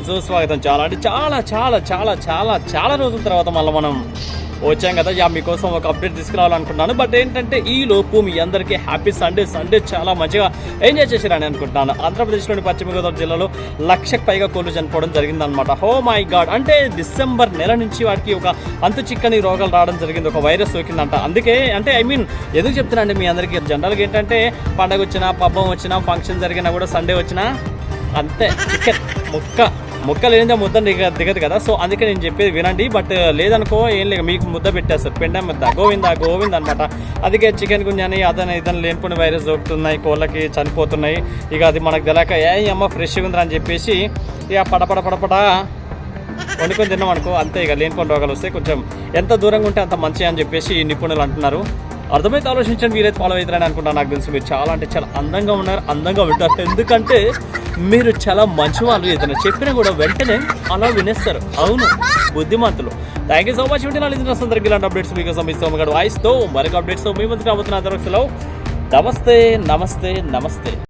సుస్వాగతం. చాలా అంటే చాలా చాలా చాలా చాలా చాలా రోజుల తర్వాత మళ్ళీ మనం వచ్చాం కదా. మీకోసం ఒక అప్డేట్ తీసుకురావాలనుకుంటున్నాను. బట్ ఏంటంటే ఈ లోపు మీ అందరికీ హ్యాపీ సండే చాలా మంచిగా ఎంజాయ్ చేశారని అనుకుంటున్నాను. ఆంధ్రప్రదేశ్లోని పశ్చిమ గోదావరి జిల్లాలో 1,00,000కు పైగా కోళ్ళు చనిపోవడం జరిగిందనమాట. హో మై గాడ్, అంటే డిసెంబర్ నెల నుంచి వాటికి ఒక అంతు చిక్కని రోగాలు రావడం జరిగింది, ఒక వైరస్ సోకిందంట. అందుకే అంటే ఎందుకు చెప్తున్నానండి మీ అందరికీ, జనరల్గా ఏంటంటే పండగ వచ్చినా, పబ్బం వచ్చినా, ఫంక్షన్ జరిగినా కూడా సండే వచ్చినా అంతే చికెన్ ముక్క లేనిదే ముద్ద దిగదు కదా. సో అందుకే నేను చెప్పేది వినండి. బట్ లేదనుకో ఏం లేదు, మీకు ముద్ద పెట్టేస్తారు, పెండ ముద్ద, గోవింద అనమాట. అందుకే చికెన్ గుంజని ఇదని లేనిపోయిన వైరస్ దొరుకుతున్నాయి, కోళ్ళకి చనిపోతున్నాయి. ఇక అది మనకు తెలియక అమ్మ ఫ్రెష్గా ఉందని చెప్పేసి ఇక పడపడ వండుకొని తిన్నాం అనుకో, అంతే. ఇక లేనిపోయిన రోగాలు వస్తాయి. కొంచెం ఎంత దూరంగా ఉంటే అంత మంచిగా అని చెప్పేసి నిపుణులు అంటున్నారు. అర్థమైతే ఆలోచించండి, మీరైతే ఫాలో అవుతారని అనుకుంటాను. నాకు తెలుసు మీరు చాలా అంటే చాలా అందంగా ఉన్నారు, అందంగా వింటారు. ఎందుకంటే మీరు చాలా మంచి వాళ్ళు. ఏదైనా చెప్పినా కూడా వెంటనే అలా వినేస్తారు. అవును, బుద్ధిమంతులు. Thank you so much. నాలుగు అందరికీ ఇలాంటి అప్డేట్స్ మీకు సంపిస్తాం వాయిస్తో మరొక అప్డేట్స్తో మీ ముందుకు రాబోతున్న. నమస్తే.